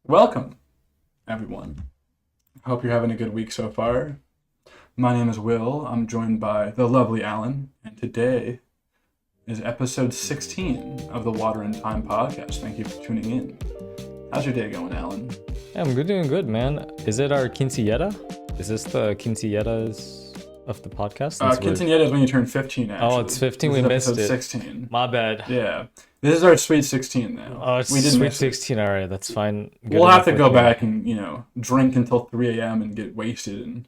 Welcome, everyone. I hope you're having a good week so far. My name is Will. I'm joined by the lovely Alan, and today is episode 16 of the Water and Time podcast. Thank you for tuning in. How's your day going, Alan? Yeah, I'm doing good, man. Is it our quinceañera? Is this the quinceañeras of the podcast? Quinceañera is when you turn 15, actually. Oh, it's 15. This We is missed episode it. 16. My bad. Yeah. This is our sweet 16 now. Oh, it's we did sweet miss it. 16. All right, that's fine. Good We'll have enough to with go me. back and, drink until 3 a.m. and get wasted and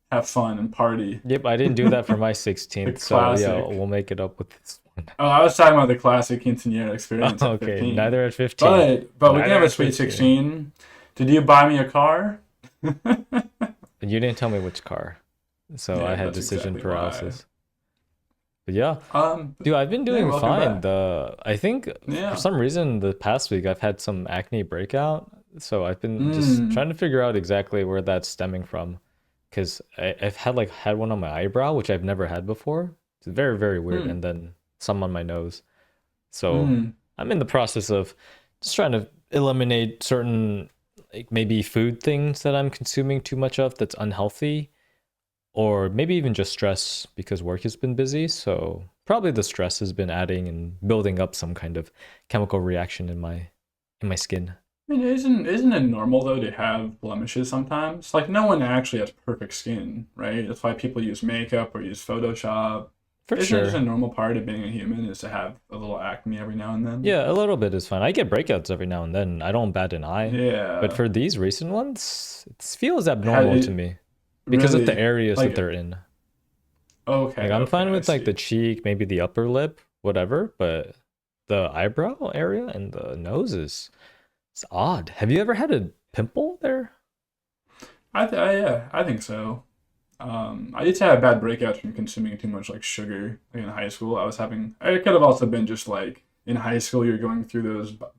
have fun and party. Yep, I didn't do that for my 16th, The so yeah, classic. we'll make it up with this one. Oh, I was talking about the classic quinceañera experience at Okay, 15. neither at 15. But we can Neither have a at sweet 15. 16. Did you buy me a car? You didn't tell me which car, so Yeah, I had that's decision exactly why. paralysis. But yeah, dude, I've been doing welcome fine. back. I think Yeah. for some reason the past week I've had some acne breakout, so I've been just trying to figure out exactly where that's stemming from, because I've had one on my eyebrow, which I've never had before. It's very, very weird, and then some on my nose. So I'm in the process of just trying to eliminate certain, like maybe food things that I'm consuming too much of that's unhealthy, or maybe even just stress because work has been busy. So probably the stress has been adding and building up some kind of chemical reaction in my skin. I mean, isn't it normal though to have blemishes sometimes? Like no one actually has perfect skin, right? That's why people use makeup or use Photoshop. For Isn't it just a sure. normal part of being a human is to have a little acne every now and then? Yeah, a little bit is fine. I get breakouts every now and then. I don't bat an eye. Yeah. But for these recent ones, it feels abnormal to me because of the Really, areas like, that they're in. okay, Like I'm fine I with like see. the cheek, maybe the upper lip, whatever, but the eyebrow area and the nose is it's odd. Have you ever had a pimple there? Yeah, I think so. I used to have bad breakouts from consuming too much like sugar. Like in high school, I was having. It could have also been just like in high school, you're going through those body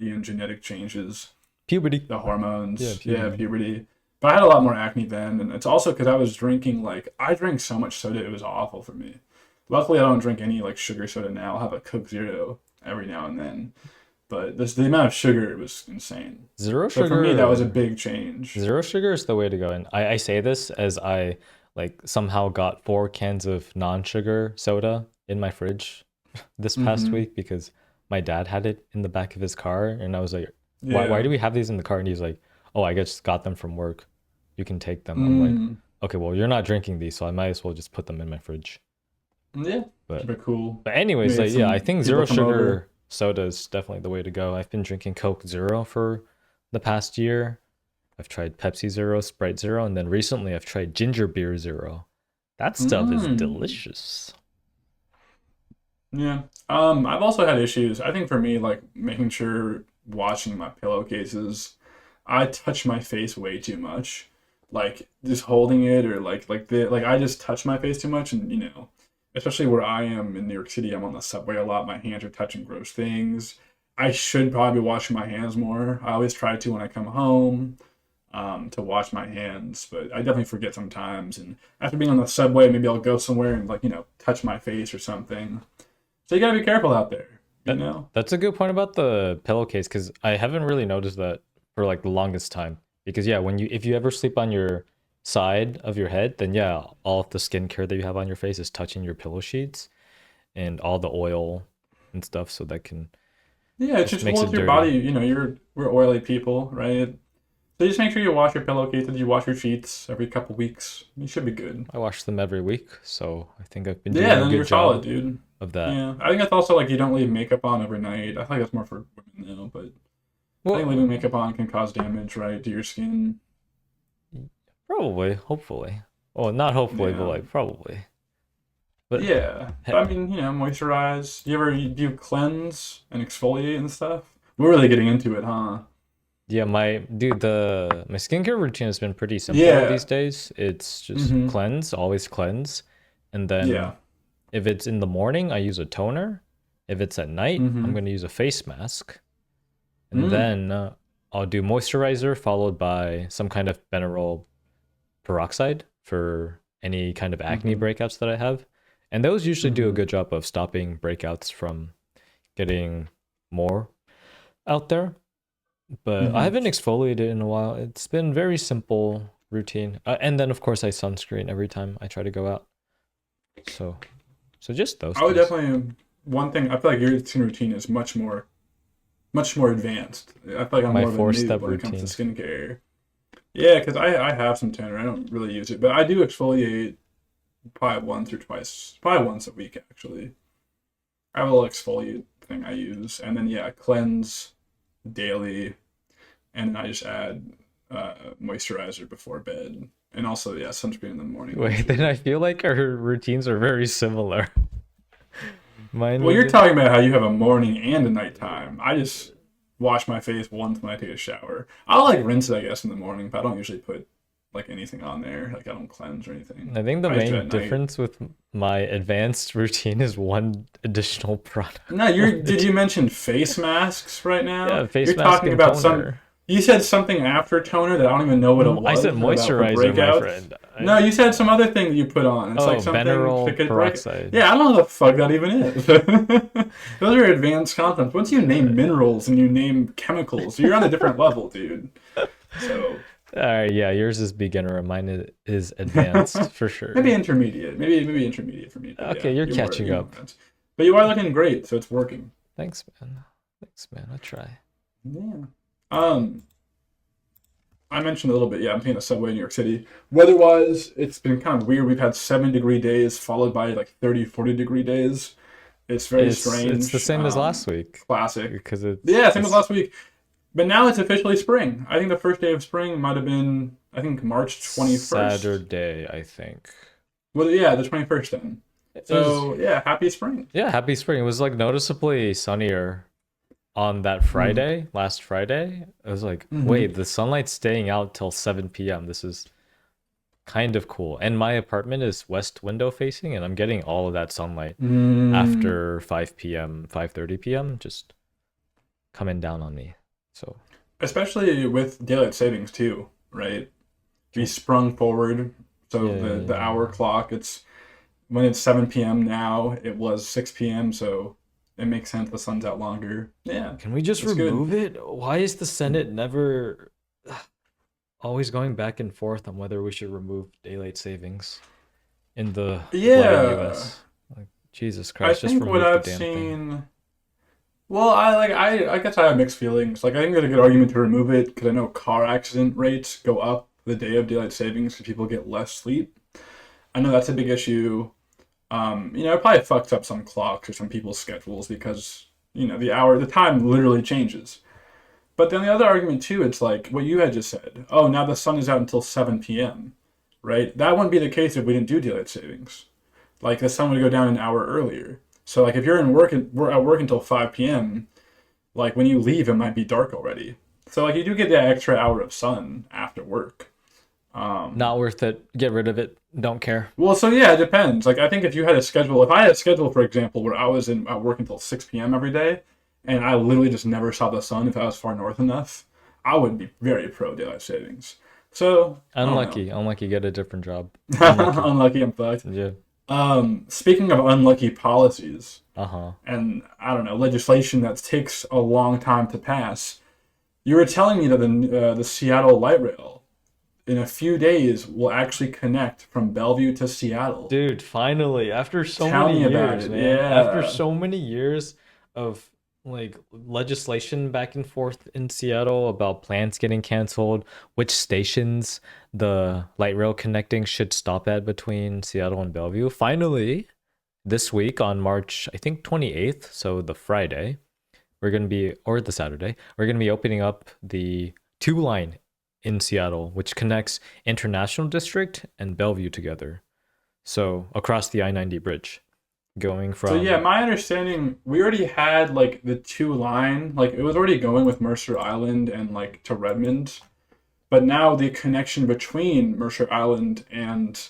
and genetic changes, Puberty. the hormones, Yeah, yeah, puberty. puberty. But I had a lot more acne then, and it's also because I was drinking I drank so much soda, it was awful for me. Luckily, I don't drink any like sugar soda now. I'll have a Coke Zero every now and then, but the amount of sugar was insane. Zero So for me, that was a sugar. big change. Zero sugar is the way to go. And I say this as I like somehow got 4 cans of non-sugar soda in my fridge this past Mm-hmm. week because my dad had it in the back of his car, and I was like, why Yeah. do we have these in the car? And he's like, oh, I just got them from work. You can take them. I'm like, Mm. okay, well, you're not drinking these, so I might as well just put them in my fridge. Yeah, But super cool. anyways, Made like yeah, I some think people zero come over. sugar soda is definitely the way to go. I've been drinking Coke Zero for the past year. I've tried Pepsi Zero, Sprite Zero, and then recently I've tried Ginger Beer Zero. That stuff is Mm. delicious. Yeah. I've also had issues. I think for me, like making sure washing my pillowcases, I touch my face way too much. Like just holding it or like I just touch my face too much and especially where I am in New York City, I'm on the subway a lot. My hands are touching gross things. I should probably be washing my hands more. I always try to when I come home, to wash my hands, but I definitely forget sometimes. And after being on the subway, maybe I'll go somewhere and touch my face or something. So you gotta be careful out there, you That know? that's a good point about the pillowcase because I haven't really noticed that for like the longest time. Because yeah, when you if you ever sleep on your side of your head, then yeah, all of the skincare that you have on your face is touching your pillow sheets and all the oil and stuff, so that can Yeah, it's just just makes well, it it's your dirty. body. We're oily people, right? So just make sure you wash your pillowcases, you wash your sheets every couple weeks. You should be good. I wash them every week, so I think I've been Yeah, doing a then good you're solid, job dude. of that. Yeah, I think that's also like you don't leave makeup on overnight. I feel like that's more for women though, but I think leaving Well, makeup on can cause damage, right, to your skin. probably, hopefully. Well, not hopefully, but Yeah, like probably. But yeah. he- But I mean, moisturize. Do you cleanse and exfoliate and stuff? We're really getting into it, huh? yeah, my skincare routine has been pretty simple these Yeah. days. It's just Mm-hmm. cleanse, always cleanse, and then Yeah. if it's in the morning, I use a toner. If it's at night, I'm Mm-hmm. gonna use a face mask, and Mm. then I'll do moisturizer followed by some kind of mineral peroxide for any kind of acne Mm-hmm. breakouts that I have. And those usually do a Mm-hmm. good job of stopping breakouts from getting more out there. But I Hmm. haven't exfoliated in a while. It's been very simple routine. And then of course I sunscreen every time I try to go out. So so just those I would things. definitely one thing. I feel like your skin routine is much more advanced. I feel like I'm My more of a noob four-step when it comes to routine. skincare. Yeah, because I have some tanner. I don't really use it, but I do exfoliate probably once or twice, probably once a week actually. I have a little exfoliate thing I use, and then yeah, cleanse daily, and I just add moisturizer before bed, and also yeah, sunscreen in the morning Wait, then I usually. feel like our routines are very similar. Mine Well, would you're be talking about how you have a morning and a nighttime. I just wash my face once when I take a shower. I'll like rinse it, I guess, in the morning, but I don't usually put like anything on there. Like I don't cleanse or anything. I think the I just do it main at night. difference with my advanced routine is one additional product. No, One did you mention face masks right now? Yeah, face You're mask talking and about some. toner. You said something after toner that I don't even know what it I said was about for moisturizer, my breakouts. friend. No, you said some other thing that you put on. It's like Oh, something to Beneral get break. peroxide. Yeah, I don't know what the fuck that even is. Those are advanced concepts. Once you name minerals and you name chemicals, you're on a different level, dude. So All right, yeah, yours is beginner and mine is advanced for maybe sure. intermediate. Maybe intermediate for me. But Okay, yeah, you're catching you're more up. advanced. But you are looking great, so it's working. Thanks, man. Thanks, man. I try. Yeah. Um, I mentioned a little bit. Yeah, I'm taking the subway in New York City. Weather-wise, it's been kind of weird. We've had 7-degree days followed by like 30, 40-degree days. It's very It's the strange. same as last week Classic. because it's Yeah, same as this last week. But now it's officially spring. I think the first day of spring might have been, I think, March 21st. Saturday, I think. Well, yeah, the 21st then. It was So, yeah, happy spring. Yeah, happy spring. It was like noticeably sunnier on that Mm. Friday, last Friday. I was like, Mm-hmm. wait, the sunlight's staying out till 7 p.m. This is kind of cool. And my apartment is west window facing, and I'm getting all of that sunlight Mm. after 5 p.m., 5:30 p.m. just coming down on me. So, Especially with daylight savings, too, right? We can, sprung forward. So the yeah. hour clock, it's when it's 7 p.m. now, it was 6 p.m. So it makes sense the sun's out longer. Yeah, Can we just it's good. remove it? Why is the Senate never always going back and forth on whether we should remove daylight savings in the bloody Yeah, US? Like, Jesus I Christ, just think what remove the I've damn thing. seen. Well, I guess I have mixed feelings. Like I think there's a good argument to remove it because I know car accident rates go up the day of daylight savings because people get less sleep. I know that's a big issue. It probably fucks up some clocks or some people's schedules because the time literally changes. But then the other argument too, it's like what you had just said. Oh, now the sun is out until 7 p.m. Right? That wouldn't be the case if we didn't do daylight savings. Like the sun would go down an hour earlier. So like if you're we're at work until 5 p.m., like when you leave, it might be dark already. So like you do get that extra hour of sun after work. Um, Not worth it. Get rid of it. Don't care. well, so yeah, it depends. Like I think if you had a schedule, if I had a schedule, for example, where I was at work until 6 p.m. every day, and I literally just never saw the sun if I was far north enough, I would be very pro daylight savings. So I don't know. Unlucky. Unlucky. Get a different job. Unlucky. Unlucky, I'm fucked. Yeah. Speaking of unlucky policies Uh-huh. and I don't know legislation that takes a long time to pass, you were telling me that the Seattle light rail in a few days will actually connect from Bellevue to Seattle. Dude, finally, after so Tell many me about years, it. man. After Yeah. so many years of like legislation back and forth in Seattle about plans getting canceled, which stations the light rail connecting should stop at between Seattle and Bellevue. Finally, this week on March, I think 28th, so the Friday, we're going to be, or the Saturday, we're going to be opening up the 2 line in Seattle, which connects International District and Bellevue together. So across the I-90 bridge, going So yeah, from my understanding, we already had like the two line, like it was already going with Mercer Island and like to Redmond, but now the connection between Mercer Island and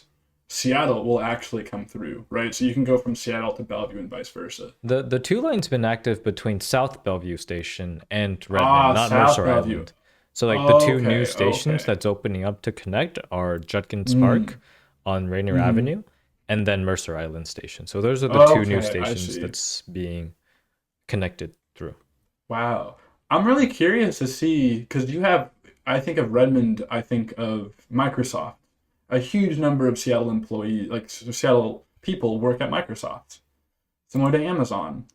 Seattle will actually come through, right? So you can go from Seattle to Bellevue and vice versa. the 2 line's been active between South Bellevue Station and Redmond, Ah, not South Mercer Bellevue. Island. So like the two new Okay, stations okay. that's opening up to connect are Judkins Park Mm. on Rainier Mm-hmm. Avenue and then Mercer Island Station. So those are the two new Okay, I stations see. that's being connected through. Wow. I'm really curious to see because you have. I think of Redmond. I think of Microsoft. A huge number of Seattle employees, like Seattle people, work at Microsoft, similar to Amazon.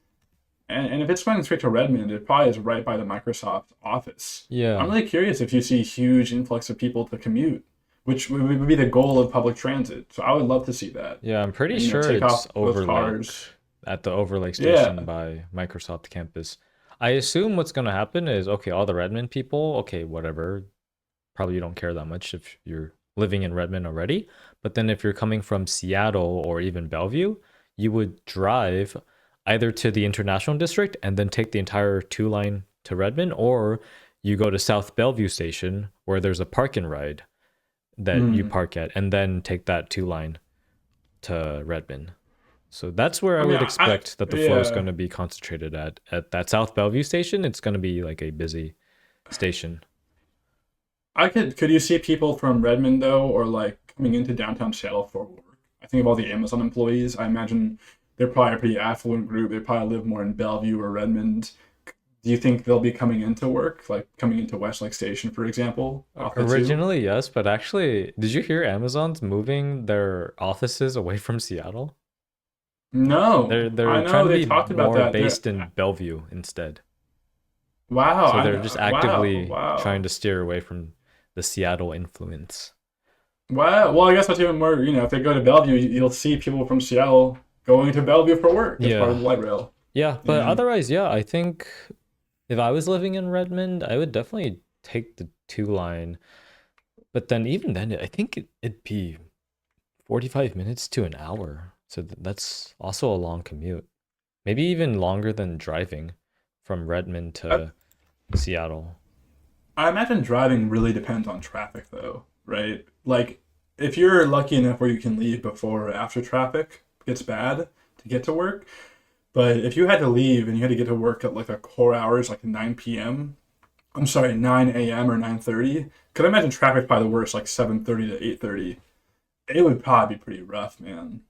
And if it's going straight to Redmond, it probably is right by the Microsoft office. I'm Yeah. really curious if you see huge influx of people to commute, which would be the goal of public transit. So I would love to see that. Yeah, I'm pretty And, sure take it's off those Overlake cars. at the Overlake station Yeah. by Microsoft campus. I assume what's going to happen is okay, all the Redmond people, okay, whatever. Probably you don't care that much if you're living in Redmond already. But then if you're coming from Seattle or even Bellevue, you would drive either to the International District and then take the entire two line to Redmond, or you go to South Bellevue Station where there's a park and ride that you Mm. park at, and then take that two line to Redmond. So that's where I I mean, would expect that the flow is yeah. going to be concentrated at that South Bellevue station. It's going to be like a busy station. Could you see people from Redmond though, or like coming into downtown Seattle for work? I think of all the Amazon employees. I imagine they're probably a pretty affluent group. They probably live more in Bellevue or Redmond. Do you think they'll be coming into work, like coming into Westlake Station, for example, off the two? Originally, yes, but actually, did you hear Amazon's moving their offices away from Seattle? No, They're I trying know to they be talked about more that. based in Bellevue instead. Wow, So they're just wow, actively trying wow, to steer away from the Seattle influence. wow. Well, I guess that's even more. If they go to Bellevue, you'll see people from Seattle going to Bellevue for work as part of Yeah. the light rail. Yeah, but And otherwise, yeah, I think if I was living in Redmond, I would definitely take the two line. But then even then, I think it'd be 45 minutes to an hour. So that's also a long commute. Maybe even longer than driving from Redmond I, to Seattle. I imagine driving really depends on traffic, though, right? Like, if you're lucky enough where you can leave before or after traffic gets bad to get to work, but if you had to leave and you had to get to work at like a core hours, like 9 p.m., I'm sorry, 9 a.m. or 9:30, because I imagine traffic probably the worst, like 7:30 to 8:30. It would probably be pretty rough, man.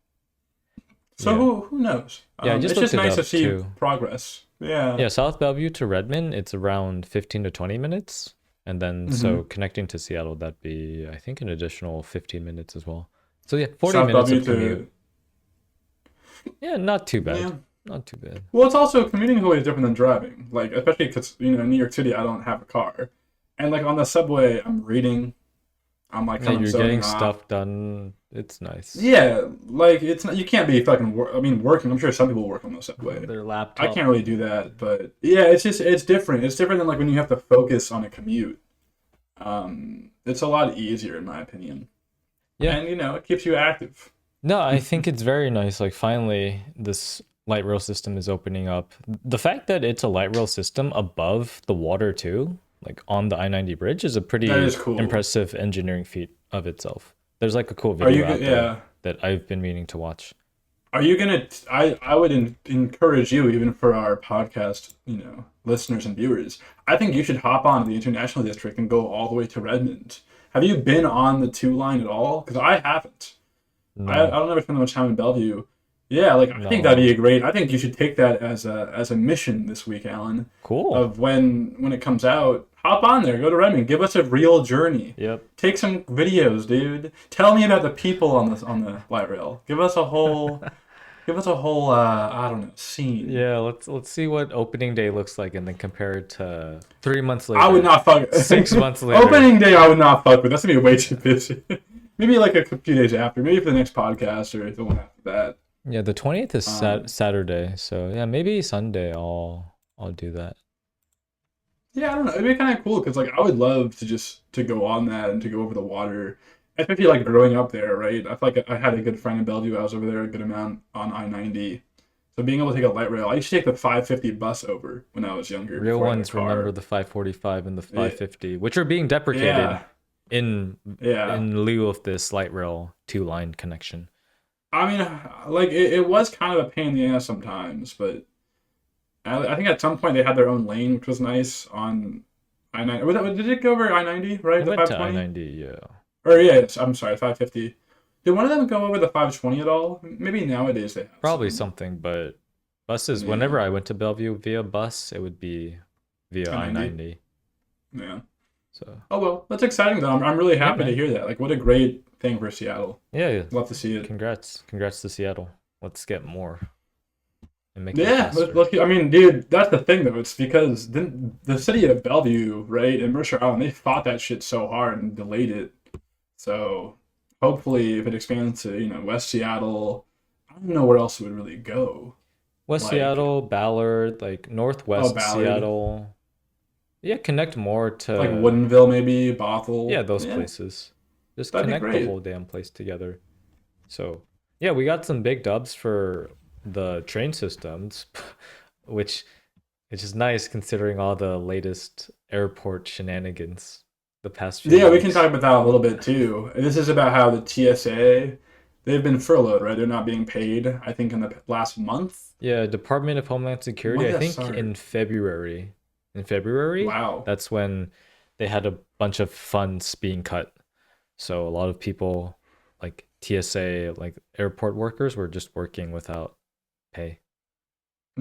So Yeah. who knows? Yeah, I just It's looked just it nice to up see too. progress. Yeah. Yeah, South Bellevue to Redmond, it's around 15 to 20 minutes. And then so hmm connecting to Seattle, that'd be, I think, an additional 15 minutes as well. So yeah, 40 South minutes W of commute. to Yeah, not too bad. yeah. Not too bad. Well, it's also commuting is always different than driving. Like especially because in New York City, I don't have a car, and like on the subway, I'm reading. I'm like Yeah, kind of you're getting zoning off. stuff done. It's nice. Yeah, like it's not. You can't be fucking. I mean, working. I'm sure some people work on the subway. Their I laptop. can't really do that, but yeah, it's different. It's different than like when you have to focus on a commute. It's a lot easier in my opinion, Yeah. and it keeps you active. No, I think it's very nice. Like finally, this light rail system is opening up. The fact that it's a light rail system above the water too, like on the I-90 bridge, is a That pretty is cool. impressive engineering feat of itself. There's like a cool Are video you? out there Yeah. that I've been meaning to watch. Are you gonna? I would encourage you, even for our podcast, listeners and viewers. I think you should hop on the International District and go all the way to Redmond. Have you been on the two line at all? Because I haven't. I No, don't ever spend that much time in Bellevue. Yeah, like I think that'd no. be a great. I think you should take that as a mission this week, Alan. Cool. Of when it comes out, hop on there, go to Redmond, give us a real journey. Yep. Take some videos, dude. Tell me about the people on the light rail. Give us a whole I don't know scene. Yeah, let's see what opening day looks like and then compare it to 3 months I would later, not fuck. 6 months later. Opening day, I would not fuck with. That's gonna be way too busy. Maybe like a few days after. Maybe for the next podcast or the one after that. Yeah, the 20th is Um, Saturday, so yeah, maybe Sunday I'll do that. yeah, I don't know. It'd be kind of cool because like I would love to go on that and to go over the water. Especially like growing up there, right? I feel like I had a good friend in Bellevue. I was over there a good amount on I-90. So being able to take a light rail, I used to take the 550 bus over when I was younger Real before I had a ones remember car. the 545 and the Yeah, 550, which are being deprecated yeah, in yeah. lieu of this light rail two-line connection. I mean, like it was kind of a pain in the ass sometimes, but I think at some point they had their own lane, which was nice on I-90. Did it go over I-90, right? It The went to 520? I-90, yeah. Or yeah, I'm sorry, 550. Did one of them go over the 520 at all? Maybe nowadays they have Probably some. something, but buses, whenever Yeah. I went to Bellevue via bus, it would be via 1090. I-90. Yeah. So Oh well, that's exciting though. I'm really yeah, happy to man. hear that. Like, what a great thing for Seattle. Yeah, yeah. Love to see it. Congrats to Seattle. Let's get more and make them Yeah, faster. I mean, dude, that's the thing though. It's because the city of Bellevue, right, and Mercer Island, they fought that shit so hard and delayed it. So hopefully, if it expands to West Seattle, I don't know where else it would really go. West Like, Seattle, Ballard, like oh, Northwest Ballard, Seattle. Yeah, connect more like to, Woodinville, maybe yeah, Bothell. those Yeah, places. Just that'd be connect the great. whole damn place together. So, yeah, we got some big dubs for the train systems, which is nice considering all the latest airport shenanigans the past few Yeah, we can talk months. about that a little bit too. This is about how the TSA, they've been furloughed, right? They're not being paid, I think, in the last month. Yeah, Department of Homeland When Security, I did that think start? in February. In February, Wow. that's when they had a bunch of funds being cut. So a lot of people, like TSA, like airport workers, were just working without pay.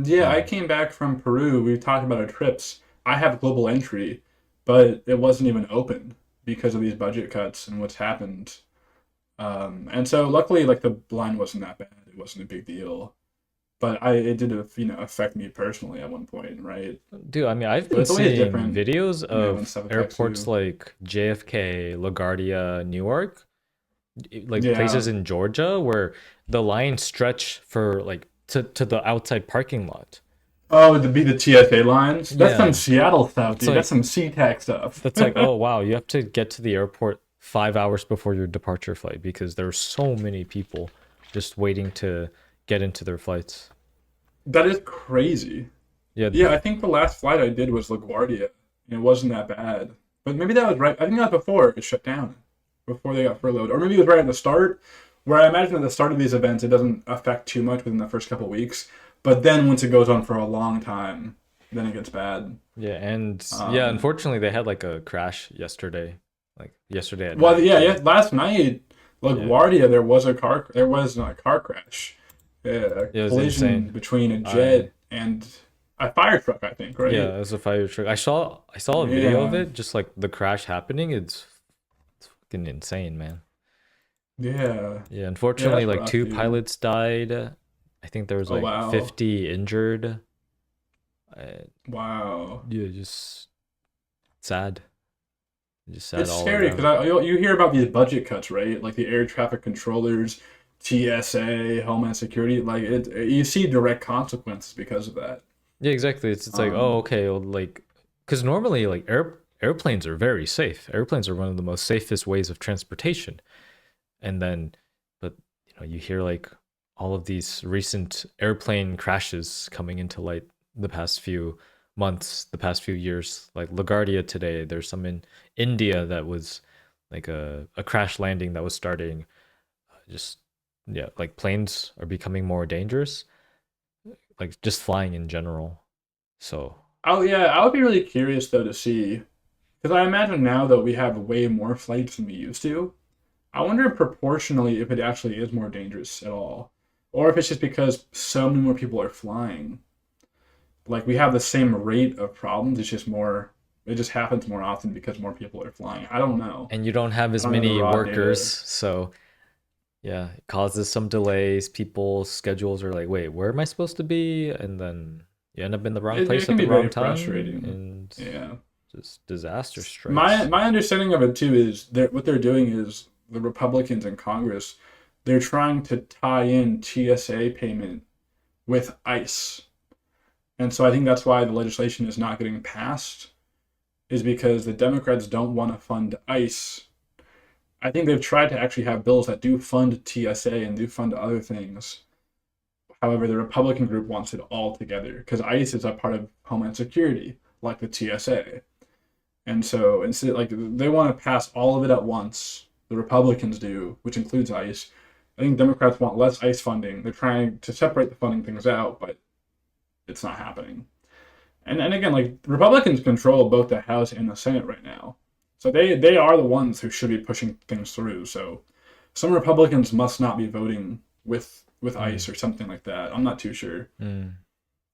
Yeah, I And came back from Peru. We talked about our trips. I have global entry, but it wasn't even open because of these budget cuts and what's happened. And so luckily, like the line wasn't that bad. It wasn't a big deal. But it did, affect me personally at one point, right? dude, I mean, I've But been it's always seeing different, videos when of stuff affects airports you. like JFK, LaGuardia, Newark, like places Yeah. in Georgia where the lines stretch for like to the outside parking lot. Oh, to be the TSA lines? That's some Yeah. Seattle stuff, It's dude. That's like some SeaTac stuff. that's like, oh wow, you have to get to the airport 5 hours before your departure flight because there's so many people just waiting to get into their flights. That is crazy. Yeah, Yeah, I think the last flight I did was LaGuardia. And it wasn't that bad. But maybe that was right. I think that was before it shut down, before they got furloughed. Or maybe it was right at the start, where I imagine at the start of these events, it doesn't affect too much within the first couple of weeks. But then once it goes on for a long time, then it gets bad. yeah, and yeah, Um, unfortunately they had like a crash yesterday, like yesterday at well, night. yeah, yeah. And Last night, yeah, LaGuardia, there was not a car crash, a it was collision insane. between a I jet and a fire truck, I think, right? Yeah, it was a fire truck. I saw a video of Yeah, it, just like the crash happening. It's fucking insane, man. yeah, Yeah, yeah. unfortunately, That's like rough, two dude. pilots died. I think there was Oh like wow, 50 injured. Uh, wow. yeah, just sad. Just sad It's all scary because around. you hear about these budget cuts, right? Like the air traffic controllers, TSA, Homeland Security. Like you see direct consequences because of that. Yeah, exactly. It's like, oh, Um, okay, well, like, because normally like airplanes are very safe. Airplanes are one of the most safest ways of transportation. And then, but you hear like all of these recent airplane crashes coming into light the past few months, the past few years. Like LaGuardia today, there's some in India that was like a crash landing that was starting. Just yeah, like planes are becoming more dangerous, like just flying in general. So oh yeah, I would be really curious though to see because I imagine now that we have way more flights than we used to. I wonder proportionally if it actually is more dangerous at all, or if it's just because so many more people are flying. Like we have the same rate of problems. It's just more. It just happens more often because more people are flying. I don't know. and you don't have I as don't know the many raw workers, data. so yeah, it causes some delays. People's schedules are like, wait, where am I supposed to be? And then you end up in the wrong It place can at be the very wrong time, frustrating. and Yeah. just disaster My strikes. my understanding of it too is what they're doing is the Republicans in Congress, they're trying to tie in TSA payment with ICE. And so I think that's why the legislation is not getting passed, is because the Democrats don't want to fund ICE. I think they've tried to actually have bills that do fund TSA and do fund other things. However, the Republican group wants it all together because ICE is a part of Homeland Security, like the TSA. And so instead, like they want to pass all of it at once. The Republicans do, which includes ICE. I think Democrats want less ICE funding. They're trying to separate the funding things out, but it's not happening. And again, like Republicans control both the House and the Senate right now, so they are the ones who should be pushing things through. So some Republicans must not be voting with ICE Mm, or something like that. I'm not too sure. mm.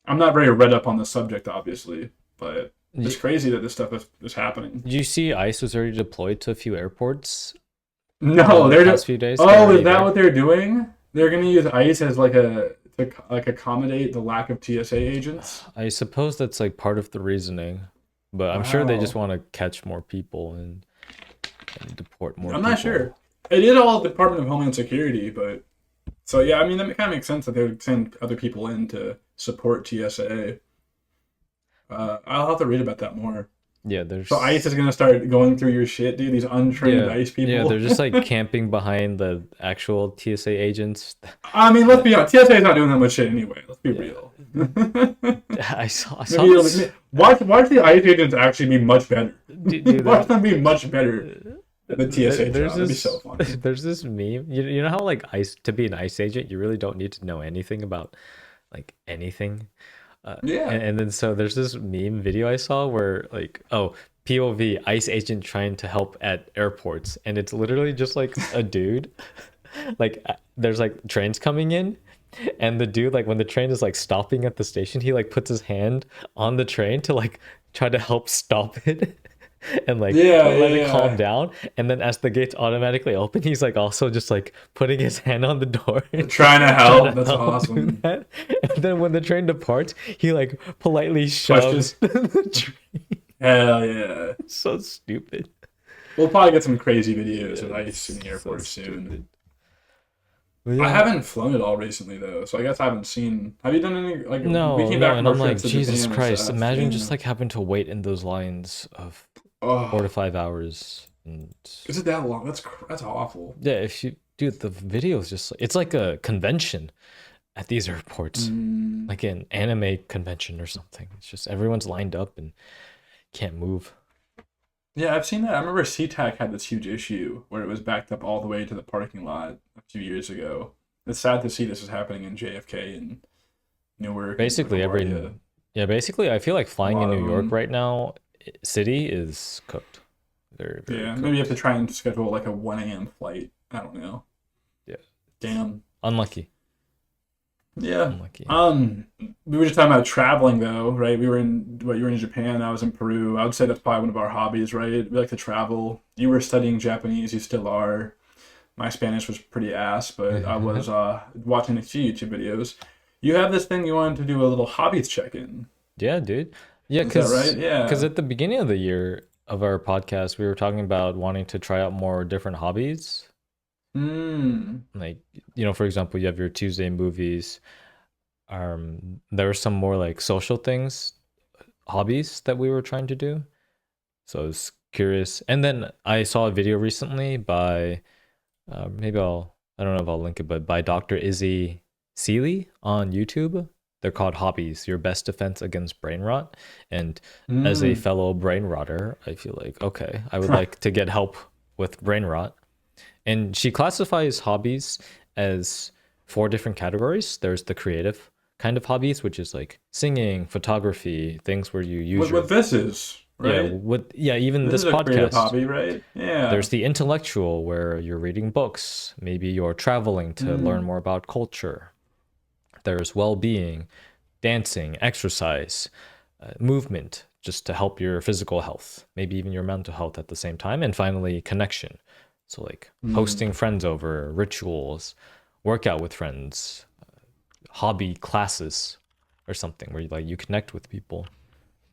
I'm not very read up on the subject, obviously, but It's crazy that this stuff is happening. Did you see ICE was already deployed to a few airports No, the they're past few days? They're oh, is already that there. what they're doing? They're gonna use ICE as like a to like accommodate the lack of TSA agents. I suppose that's like part of the reasoning, but I'm sure they just Wow, want to catch more people and deport more I'm not people. sure. It is all Department of Homeland Security, but so yeah, I mean that kind of makes sense that they would send other people in to support TSA. I'll have to read about that more. Yeah, So ICE is there's gonna start going through your shit, dude. These untrained yeah, ICE yeah, people. they're just like camping behind the actual TSA agents. I mean, let's That be honest. TSA is not doing that much shit anyway. Let's be yeah, real. I saw Maybe this. watch the ICE agents actually be much better. Dude, Watch them be much better at the TSA there's job. That'd be so this funny. there's this meme. You know how like ice to be an ice agent, you really don't need to know anything about like anything. Yeah. And then so there's this meme video I saw where like, oh, POV ICE agent trying to help at airports, and it's literally just like a dude. Like there's like trains coming in, and the dude like when the train is like stopping at the station, he like puts his hand on the train to like try to help stop it. And like Yeah, let yeah, it calm yeah. down, and then as the gates automatically open, he's like also just like putting his hand on the door and Trying to trying to help. That's help do awesome. that. And then when the train departs, he like politely shoves Pushes. the train. Hell yeah. So stupid. We'll probably get some crazy videos Yeah, of ICE in it's the so airport soon. stupid. But I yeah, haven't flown at all recently though, so I guess I haven't seen. Have you done any like we no, came no, back and from I'm our like, trips to Jesus Japan and Christ, stuff? imagine Yeah. just like having to wait in those lines of four Oh, to five hours. And is it that long? That's awful. yeah, if you dude, the video is just it's like a convention at these airports, Mm. like an anime convention or something. It's just everyone's lined up and can't move. Yeah, I've seen that. I remember SeaTac had this huge issue where it was backed up all the way to the parking lot a few years ago. It's sad to see this is happening in JFK and Newark and Basically LaGuardia. yeah, basically I feel like A flying in lot New of York them. right now, city is cooked. Very, very Yeah, maybe you have to cooked. try and schedule like a 1 a.m. flight. I don't know. Yeah. Damn. Unlucky. Yeah. Unlucky. We were just talking about traveling though, right? You were in Japan, I was in Peru. I would say that's probably one of our hobbies, right? We like to travel. You were studying Japanese, you still are. My Spanish was pretty ass, but I was watching a few YouTube videos. You have this thing you wanted to do a little hobbies check-in. Yeah, dude. Yeah, Is that right? cause Yeah. at the beginning of the year of our podcast, we were talking about wanting to try out more different hobbies. Hmm. Like, for example, you have your Tuesday movies. There were some more like social things, hobbies that we were trying to do. So I was curious. And then I saw a video recently by I don't know if I'll link it, but by Dr. Izzy Seeley on YouTube. They're called Hobbies, Your Best Defense Against Brain Rot. And as a Hmm. fellow brain rotter, I feel like, okay, I would like to get help with brain rot. And she classifies hobbies as four different categories. There's the creative kind of hobbies, which is like singing, photography, things where you use What your this is, right? even This this is a creative podcast. hobby, right? Yeah. There's the intellectual where you're reading books, maybe you're traveling to learn Mm. more about culture. There's well-being, dancing, exercise, movement, just to help your physical health, maybe even your mental health at the same time. And finally, connection. So like Mm. hosting friends over, rituals, workout with friends, hobby classes or something where you connect with people.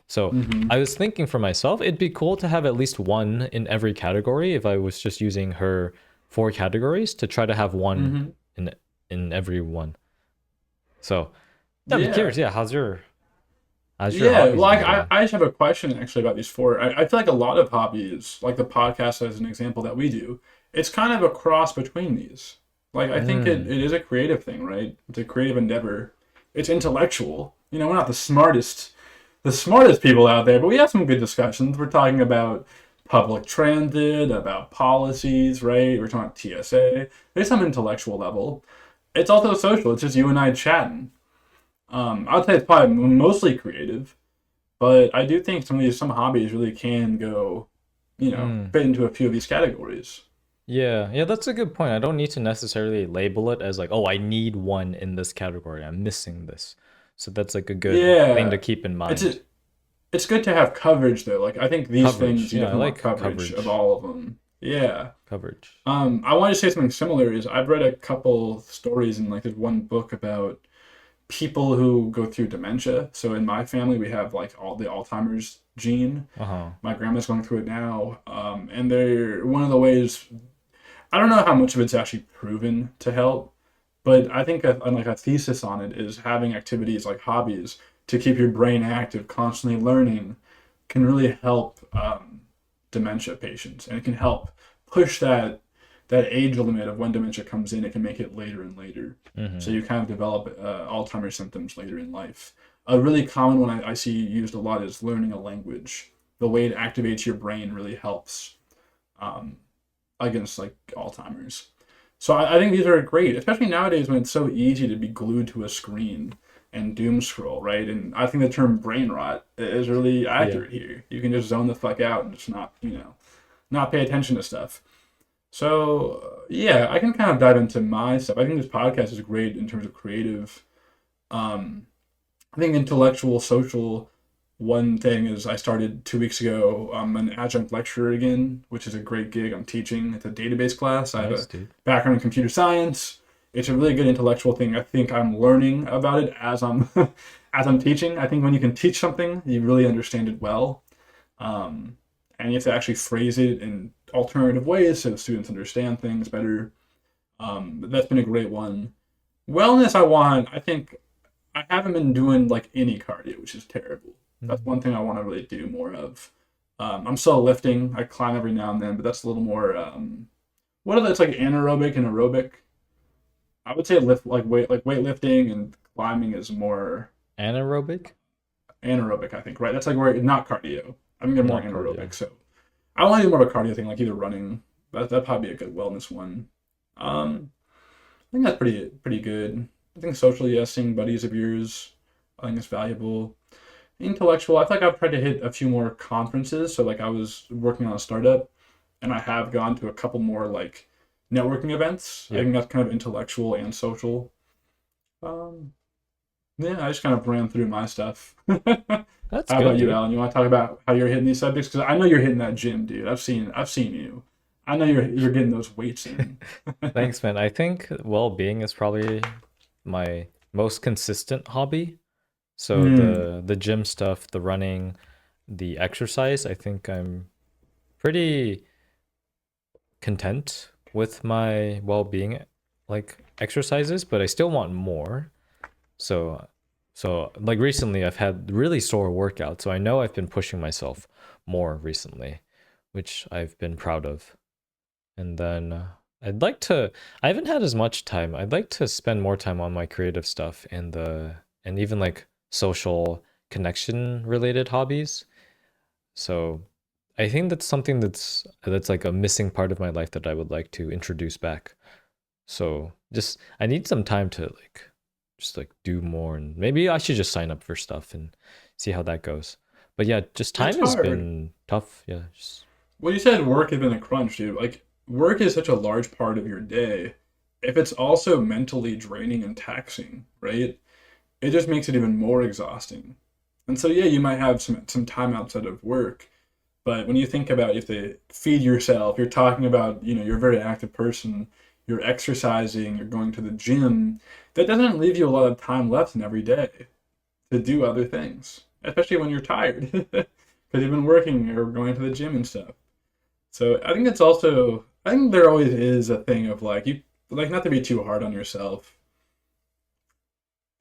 So Hmm. I was thinking for myself, it'd be cool to have at least one in every category if I was just using her four categories to try to have one Hmm. in every one. So yeah, I'm Yeah. curious. Yeah, how's your Yeah, hobbies been like going? I just have a question actually about these four. I feel like a lot of hobbies, like the podcast as an example that we do, it's kind of a cross between these. Like I think Mm, it is a creative thing, right? It's a creative endeavor. It's intellectual. We're not the smartest people out there, but we have some good discussions. We're talking about public transit, about policies, right? We're talking about TSA. There's some intellectual level. It's also social. It's just you and I chatting. I'd say it's probably mostly creative, but I do think some hobbies really can go, mm. fit into a few of these categories. Yeah, that's a good point. I don't need to necessarily label it as like, oh, I need one in this category. I'm missing this. So that's like a good thing to Yeah, keep in it's mind. a, it's good to have coverage though. Like I think these Coverage. things you Yeah, I definitely want like coverage of coverage. all of them. Yeah. Coverage. I wanted to say something similar. Is I've read a couple stories in like there's one book about people who go through dementia. So in my family, we have like all the Alzheimer's gene. Uh-huh. My grandma's going through it now, and they're one of the ways. I don't know how much of it's actually proven to help, but I think like a thesis on it is having activities like hobbies to keep your brain active, constantly learning, can really help dementia patients, and it can help push that age limit of when dementia comes in. It can make it later and later, so Mm-hmm. you kind of develop Alzheimer's symptoms later in life. A really common one I see used a lot is learning a language. The way it activates your brain really helps um, against like Alzheimer's. So I think these are great, especially nowadays when it's so easy to be glued to a screen and doom scroll, right? And I think the term brain rot is really Yeah. accurate here. You can just zone the fuck out and just not, not pay attention to stuff. So yeah, I can kind of dive into my stuff. I think this podcast is great in terms of creative. Um, I think intellectual, social. One thing is I started 2 weeks ago. I'm an adjunct lecturer again, which is a great gig. I'm teaching. It's a database class. I have Nice, a dude. background in computer science. It's a really good intellectual thing. I think I'm learning about it as I'm as I'm teaching. I think when you can teach something, you really understand it well, um, and you have to actually phrase it in alternative ways so the students understand things better. But that's been a great one. Wellness, I think I haven't been doing like any cardio, which is terrible. That's Mm. one thing I want to really do more of. I'm still lifting. I climb every now and then, but that's a little more. What are those like anaerobic and aerobic? I would say lift like weightlifting and climbing is more Anaerobic? anaerobic. I think right. That's like where not cardio. I think they're more Not cardio. anaerobic. So I want to do more of a cardio thing, like either running. That'd probably be a good wellness one. I think that's pretty good. I think socially, yes, seeing buddies of yours, I think it's valuable. Intellectual, I feel like I've tried to hit a few more conferences. So like I was working on a startup, and I have gone to a couple more like networking events. I Yeah. think that's kind of intellectual and social. Um, yeah, I just kind of ran through my stuff. That's How good, about you, dude. Alan? You want to talk about how you're hitting these subjects? Because I know you're hitting that gym, dude. I've seen you. I know you're getting those weights in. Thanks, man. I think well-being is probably my most consistent hobby. So Hmm. the gym stuff, the running, the exercise, I think I'm pretty content with my well-being like exercises, but I still want more. So like recently I've had really sore workouts, so I know I've been pushing myself more recently, which I've been proud of. And then I'd like to I haven't had as much time. I'd like to spend more time on my creative stuff and even like social connection related hobbies. So I think that's something that's like a missing part of my life that I would like to introduce back. So just I need some time to like just like do more and maybe I should just sign up for stuff and see how that goes. But yeah, just It's time has hard. been tough. Yeah, just Well, you said work had been a crunch, dude. Like, work is such a large part of your day. If it's also mentally draining and taxing, right? It just makes it even more exhausting. And so, yeah, you might have some time outside of work, but when you think about you have to feed yourself, you're talking about, you're a very active person, you're exercising, you're going to the gym. That doesn't leave you a lot of time left in every day to do other things, especially when you're tired because you've been working or going to the gym and stuff. So I think there always is a thing of like you like not to be too hard on yourself.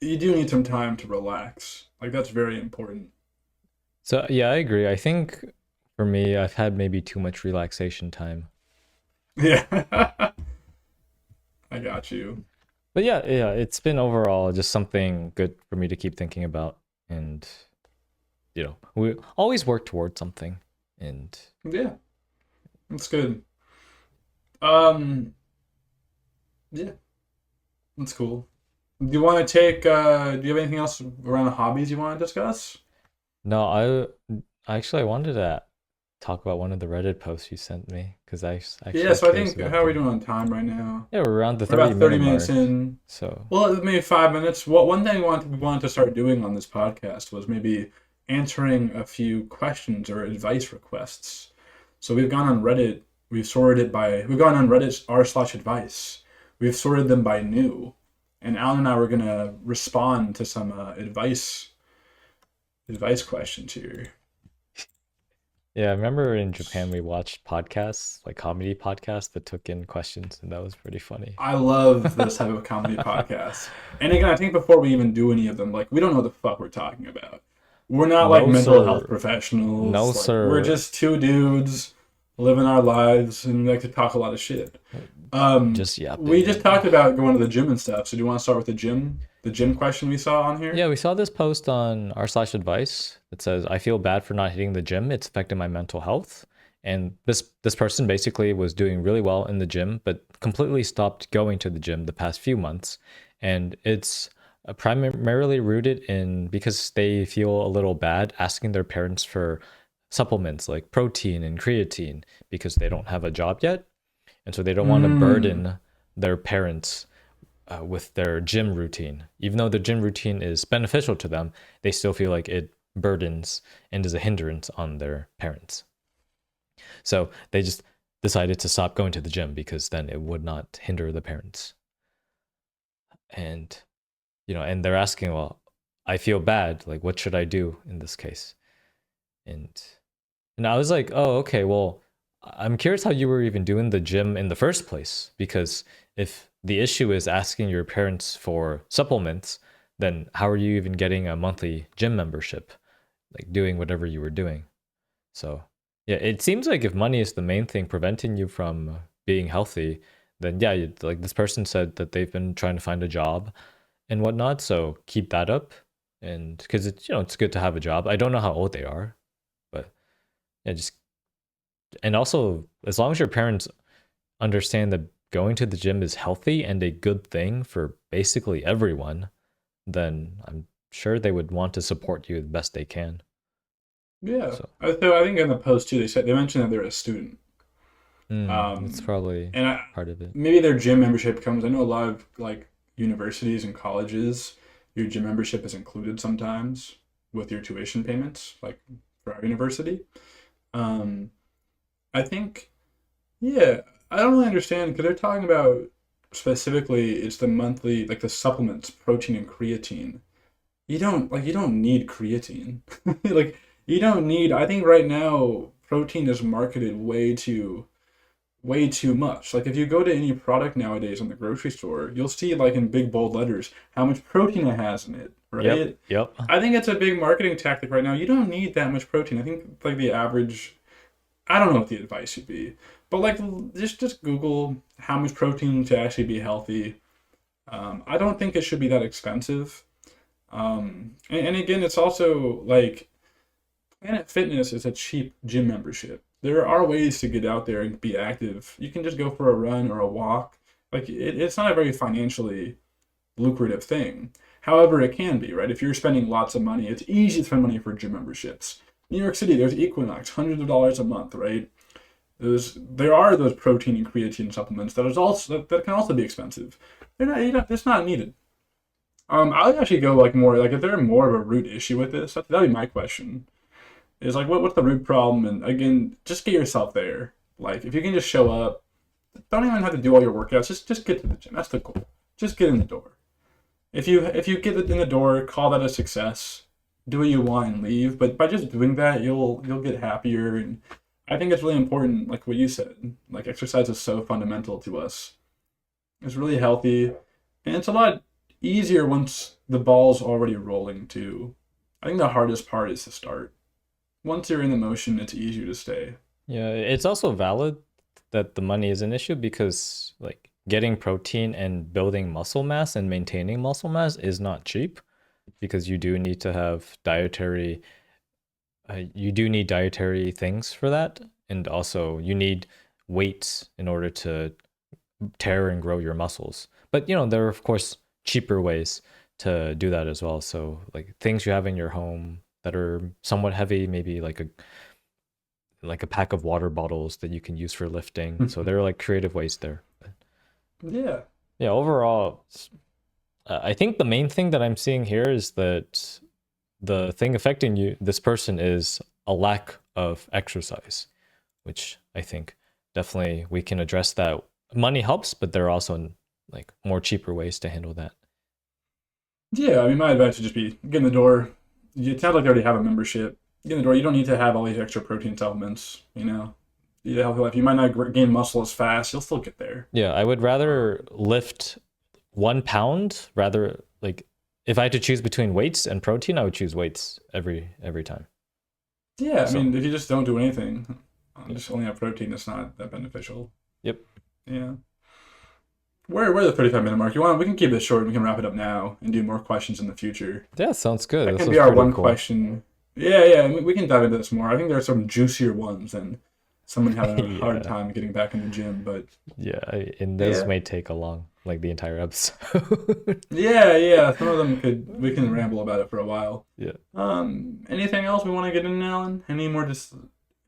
You do need some time to relax. Like that's very important. so yeah, I agree. I think for me, I've had maybe too much relaxation time. Yeah. I got you. But yeah, it's been overall just something good for me to keep thinking about and we always work towards something and Yeah, that's good. Um, yeah, that's cool. Do you want to do you have anything else around hobbies you want to discuss? no, I wanted to talk about one of the Reddit posts you sent me because Yeah, actually so I curious think about how are we them. doing on time right now? Yeah, we're around the We're 30 about 30 minute minutes mark. in. So, Well, maybe 5 minutes. What one thing we wanted to start doing on this podcast was maybe answering a few questions or advice requests. So we've gone on Reddit. We've gone on Reddit r/advice. We've sorted them by new, and Alan and I were gonna respond to some advice questions here. Yeah, I remember in Japan we watched podcasts, like comedy podcasts that took in questions, and that was pretty funny. I love this type of comedy podcast. And again, I think before we even do any of them, like we don't know what the fuck we're talking about. We're not like No, mental health sir. No, professionals. Like we're sir. just two dudes living our lives and we like to talk a lot of shit. Just We yapping. just talked about going to the gym and stuff. So do you want to start with the gym? The gym question we saw on here? Yeah, we saw this post on r/advice that says, "I feel bad for not hitting the gym. It's affecting my mental health." And this person basically was doing really well in the gym, but completely stopped going to the gym the past few months. And it's primarily rooted in because they feel a little bad asking their parents for supplements like protein and creatine because they don't have a job yet. And so they don't want to Mm, burden their parents with their gym routine. Even though the gym routine is beneficial to them, they still feel like it burdens and is a hindrance on their parents. So they just decided to stop going to the gym because then it would not hinder the parents. And and they're asking, well, I feel bad. Like, what should I do in this case? And and I was like, oh, okay, well, I'm curious how you were even doing the gym in the first place. Because if the issue is asking your parents for supplements, then how are you even getting a monthly gym membership? Like doing whatever you were doing. So, yeah, it seems like if money is the main thing preventing you from being healthy, then yeah, like this person said that they've been trying to find a job and whatnot. So keep that up. And because it's good to have a job. I don't know how old they are, but yeah, just and also as long as your parents understand that going to the gym is healthy and a good thing for basically everyone, then I'm sure they would want to support you the best they can. yeah. So, So I think in the post too, they mentioned that they're a student. that's Um, probably and part of it. maybe their gym membership comes. I know a lot of like universities and colleges, your gym membership is included sometimes with your tuition payments, like for our university. Um, I think, yeah, I don't really understand because they're talking about specifically it's the monthly like the supplements, protein and creatine. You don't need creatine. Like you don't need. I think right now protein is marketed way too much. Like if you go to any product nowadays in the grocery store, you'll see like in big bold letters how much protein it has in it, Yep, right? yep. I think it's a big marketing tactic right now. You don't need that much protein. I think like the average, I don't know what the advice should be, but like just Google how much protein to actually be healthy. I don't think it should be that expensive. And again, it's also like Planet Fitness is a cheap gym membership. There are ways to get out there and be active. You can just go for a run or a walk. Like it's not a very financially lucrative thing. However, it can be, right? If you're spending lots of money, it's easy to spend money for gym memberships. New York City, there's Equinox, hundreds of dollars a month, right? There are those protein and creatine supplements that can also be expensive. It's not needed. I would actually go like more like if there's more of a root issue with this, that'd be my question is like what's the root problem, and again just get yourself there. Like if you can just show up, don't even have to do all your workouts, just get to the gym. That's the goal. Just get in the door. If you get in the door, call that a success. Do what you want and leave, but by just doing that you'll get happier. And I think it's really important, like what you said, like exercise is so fundamental to us. It's really healthy, and it's a lot easier once the ball's already rolling too. I think the hardest part is to start. Once you're in the motion, it's easier to stay. Yeah, it's also valid that the money is an issue because like getting protein and building muscle mass and maintaining muscle mass is not cheap because you do need dietary things for that, and also you need weights in order to tear and grow your muscles. But there are of course cheaper ways to do that as well. So like things you have in your home that are somewhat heavy, maybe like a pack of water bottles that you can use for lifting. So there are like creative ways there. But Yeah. yeah, overall, I think the main thing that I'm seeing here is that the thing affecting you, this person, is a lack of exercise, which I think definitely we can address that. Money helps, but there are also like more cheaper ways to handle that. Yeah, I mean, my advice would just be get in the door. It sounds like they already have a membership. Get in the door. You don't need to have all these extra protein supplements. You know, you healthy life. You might not gain muscle as fast. You'll still get there. Yeah, I would rather lift 1 pound rather, like, if I had to choose between weights and protein, I would choose weights every time. Yeah, I So mean, if you just don't do anything, yeah. just only have protein, it's not that beneficial. Yep. Yeah. We're the 35-minute mark. You want? We can keep this short. We can wrap it up now and do more questions in the future. Yeah, sounds good. That This can was be our pretty one cool. question. Yeah. We can dive into this more. I think there are some juicier ones and someone having a hard Yeah. time getting back in the gym. But Yeah, and those yeah, may take like the entire episode. yeah. Some of them we can ramble about it for a while. Yeah. Anything else we want to get in, Alan? Any more just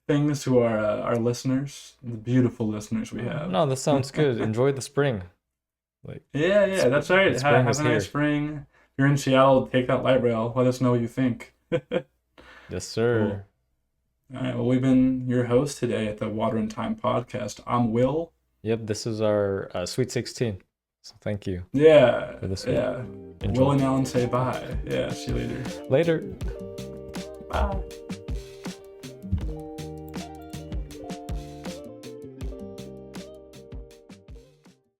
things to our listeners, the beautiful listeners we have? No, this sounds good. Enjoy the spring. Like, Yeah. That's right. spring Have is a nice here. spring. If you're in Seattle, take that light rail. Let us know what you think. Yes, Cool. sir. All right. Well, we've been your host today at the Water and Time podcast. I'm Will. Yep, this is our Sweet 16. So thank you Yeah. for this one. Yeah. Will Enjoy. and Alan say bye. Yeah. See you later. Later. Bye.